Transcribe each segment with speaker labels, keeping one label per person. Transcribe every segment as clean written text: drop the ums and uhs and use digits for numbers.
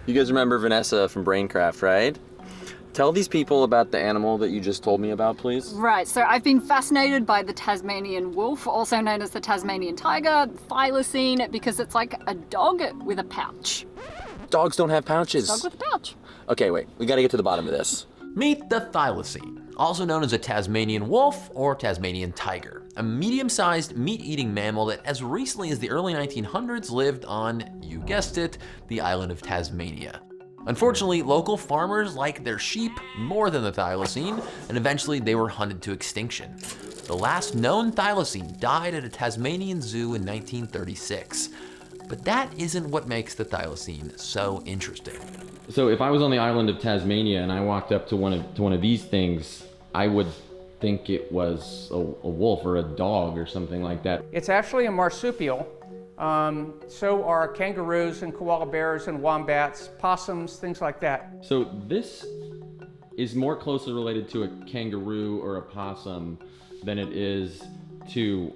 Speaker 1: You guys remember Vanessa from BrainCraft, right? Tell these people about the animal that you just told me about, please.
Speaker 2: Right, so I've been fascinated by the Tasmanian wolf, also known as the Tasmanian tiger, Thylacine, because it's like a dog with a pouch.
Speaker 1: Dogs don't have pouches.
Speaker 2: Dog with a pouch.
Speaker 1: Okay, wait, we gotta get to the bottom of this.
Speaker 3: Meet the Thylacine, also known as a Tasmanian wolf or Tasmanian tiger, a medium-sized meat-eating mammal that as recently as the early 1900s lived on, you guessed it, the island of Tasmania. Unfortunately, local farmers liked their sheep more than the Thylacine, and eventually they were hunted to extinction. The last known Thylacine died at a Tasmanian zoo in 1936. But that isn't what makes the Thylacine so interesting.
Speaker 4: So if I was on the island of Tasmania and I walked up to one of these things, I would think it was a wolf or a dog or something like that.
Speaker 5: It's actually a marsupial. So are kangaroos and koala bears and wombats, possums, things like that.
Speaker 4: So this is more closely related to a kangaroo or a possum than it is to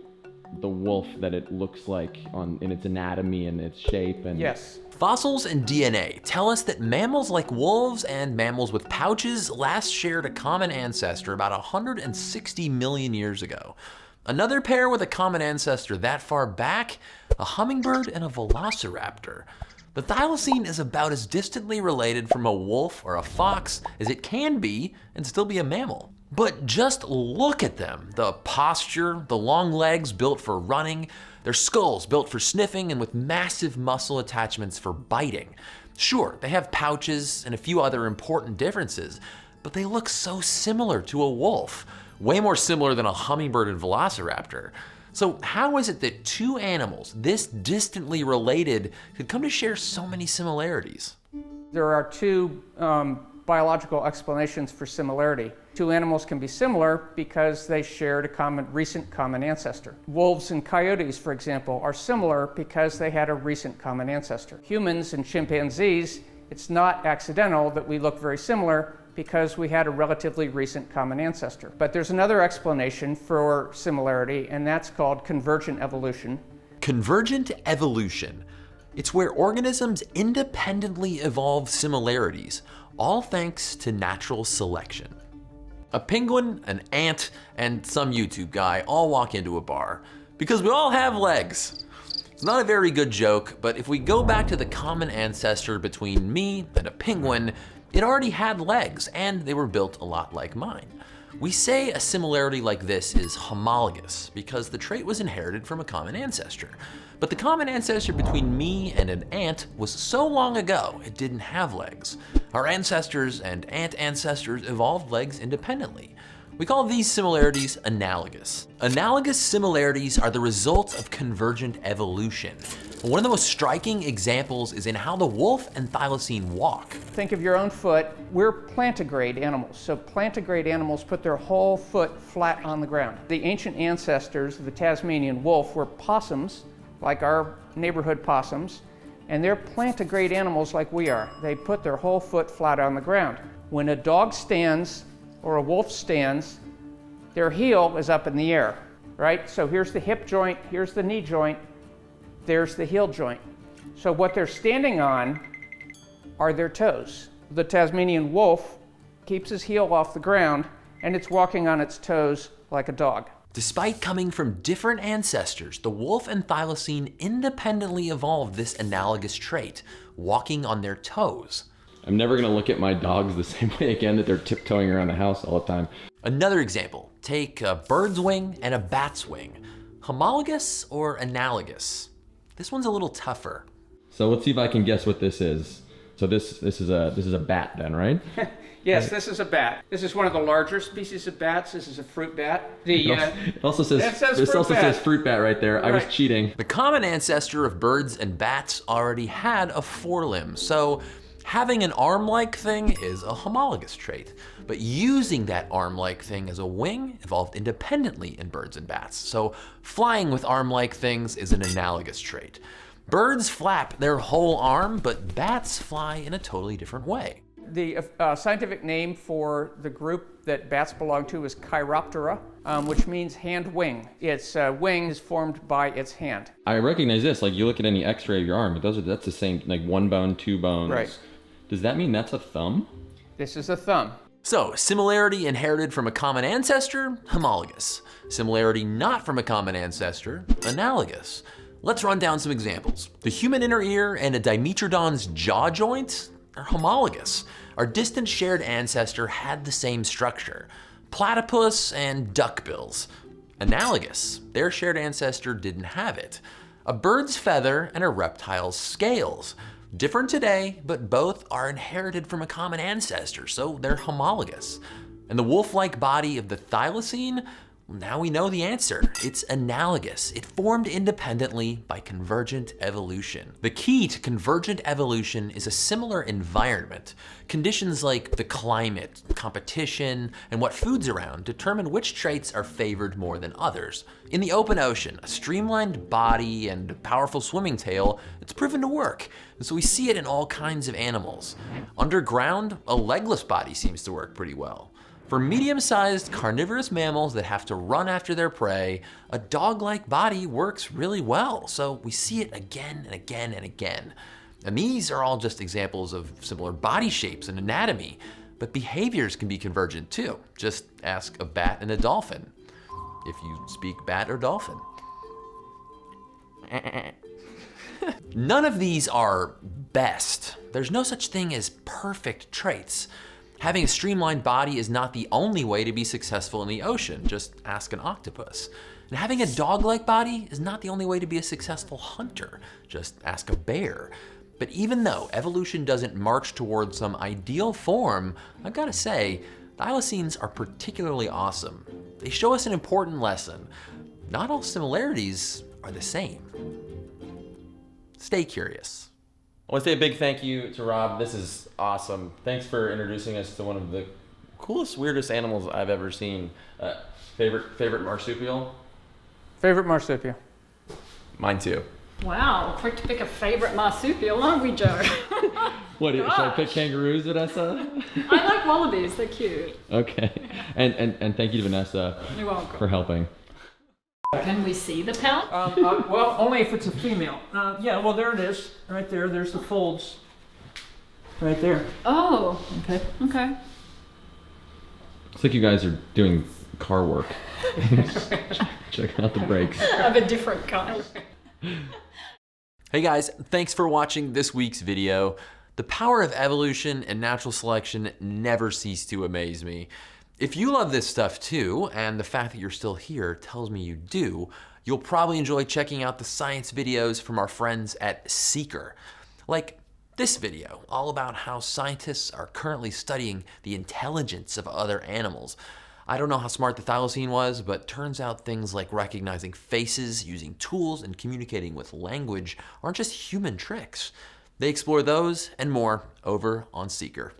Speaker 4: the wolf that it looks like in its anatomy and its shape. And
Speaker 5: yes.
Speaker 3: Fossils and DNA tell us that mammals like wolves and mammals with pouches last shared a common ancestor about 160 million years ago. Another pair with a common ancestor that far back, a hummingbird and a velociraptor. The Thylacine is about as distantly related from a wolf or a fox as it can be and still be a mammal. But just look at them. The posture, the long legs built for running, their skulls built for sniffing and with massive muscle attachments for biting. Sure, they have pouches and a few other important differences, but they look so similar to a wolf. Way more similar than a hummingbird and velociraptor. So how is it that two animals this distantly related could come to share so many similarities?
Speaker 5: There are two biological explanations for similarity. Two animals can be similar because they shared a recent common ancestor. Wolves and coyotes, for example, are similar because they had a recent common ancestor. Humans and chimpanzees, it's not accidental that we look very similar because we had a relatively recent common ancestor. But there's another explanation for similarity, and that's called convergent evolution.
Speaker 3: Convergent evolution. It's where organisms independently evolve similarities, all thanks to natural selection. A penguin, an ant, and some YouTube guy all walk into a bar because we all have legs. It's not a very good joke, but if we go back to the common ancestor between me and a penguin, it already had legs and they were built a lot like mine. We say a similarity like this is homologous because the trait was inherited from a common ancestor. But the common ancestor between me and an ant was so long ago, it didn't have legs. Our ancestors and ant ancestors evolved legs independently. We call these similarities analogous. Analogous similarities are the result of convergent evolution. One of the most striking examples is in how the wolf and Thylacine walk.
Speaker 5: Think of your own foot. We're plantigrade animals. So plantigrade animals put their whole foot flat on the ground. The ancient ancestors of the Tasmanian wolf were possums, like our neighborhood possums, and they're plantigrade animals like we are. They put their whole foot flat on the ground. When a dog stands or a wolf stands, their heel is up in the air, right? So here's the hip joint, here's the knee joint, there's the heel joint. So what they're standing on are their toes. The Tasmanian wolf keeps his heel off the ground and it's walking on its toes like a dog.
Speaker 3: Despite coming from different ancestors, the wolf and Thylacine independently evolved this analogous trait, walking on their toes.
Speaker 4: I'm never gonna look at my dogs the same way again, that they're tiptoeing around the house all the time.
Speaker 3: Another example, take a bird's wing and a bat's wing. Homologous or analogous? This one's a little tougher.
Speaker 4: So let's see if I can guess what this is. So this is a bat then, right?
Speaker 5: Yes, this is a bat. This is one of the larger species of bats. This is a fruit bat.
Speaker 4: It also says fruit bat right there.
Speaker 5: Right.
Speaker 4: I was cheating.
Speaker 3: The common ancestor of birds and bats already had a forelimb, so having an arm-like thing is a homologous trait. But using that arm-like thing as a wing evolved independently in birds and bats. So flying with arm-like things is an analogous trait. Birds flap their whole arm, but bats fly in a totally different way.
Speaker 5: The scientific name for the group that bats belong to is Chiroptera, which means hand wing. Its wing is formed by its hand.
Speaker 4: I recognize this. Like you look at any X-ray of your arm, that's the same. Like one bone, two bones.
Speaker 5: Right.
Speaker 4: Does that mean that's a thumb?
Speaker 5: This is a thumb.
Speaker 3: So, similarity inherited from a common ancestor, homologous. Similarity not from a common ancestor, analogous. Let's run down some examples. The human inner ear and a Dimetrodon's jaw joint are homologous. Our distant shared ancestor had the same structure. Platypus and duckbills. Analogous. Their shared ancestor didn't have it. A bird's feather and a reptile's scales. Different today, but both are inherited from a common ancestor, so they're homologous. And the wolf-like body of the Thylacine, now we know the answer. It's analogous. It formed independently by convergent evolution. The key to convergent evolution is a similar environment. Conditions like the climate, competition, and what food's around determine which traits are favored more than others. In the open ocean, a streamlined body and powerful swimming tail, it's proven to work. And so we see it in all kinds of animals. Underground, a legless body seems to work pretty well. For medium-sized carnivorous mammals that have to run after their prey, a dog-like body works really well, so we see it again and again and again. And these are all just examples of similar body shapes and anatomy, but behaviors can be convergent too. Just ask a bat and a dolphin, if you speak bat or dolphin. None of these are best. There's no such thing as perfect traits. Having a streamlined body is not the only way to be successful in the ocean. Just ask an octopus. And having a dog-like body is not the only way to be a successful hunter. Just ask a bear. But even though evolution doesn't march towards some ideal form, I've got to say, thylacines are particularly awesome. They show us an important lesson. Not all similarities are the same. Stay curious.
Speaker 4: I want to say a big thank you to Rob. This is awesome. Thanks for introducing us to one of the coolest, weirdest animals I've ever seen. Favorite marsupial?
Speaker 5: Favorite marsupial?
Speaker 4: Mine too.
Speaker 2: Wow, quick to pick a favorite marsupial, aren't we, Joe?
Speaker 4: What, should I pick kangaroos, Vanessa?
Speaker 2: I like wallabies, they're cute.
Speaker 4: Okay. And thank you to Vanessa
Speaker 2: You're welcome.
Speaker 4: for helping.
Speaker 2: Can we see the pouch?
Speaker 5: Well, only if it's a female. Yeah, well, there it is. Right there. There's the folds. Right there.
Speaker 2: Oh, okay.
Speaker 4: Looks like you guys are doing car work. Checking out the brakes.
Speaker 2: Of a different kind.
Speaker 3: Hey guys, thanks for watching this week's video. The power of evolution and natural selection never cease to amaze me. If you love this stuff too, and the fact that you're still here tells me you do, you'll probably enjoy checking out the science videos from our friends at Seeker. Like this video, all about how scientists are currently studying the intelligence of other animals. I don't know how smart the thylacine was, but turns out things like recognizing faces, using tools, and communicating with language aren't just human tricks. They explore those and more over on Seeker.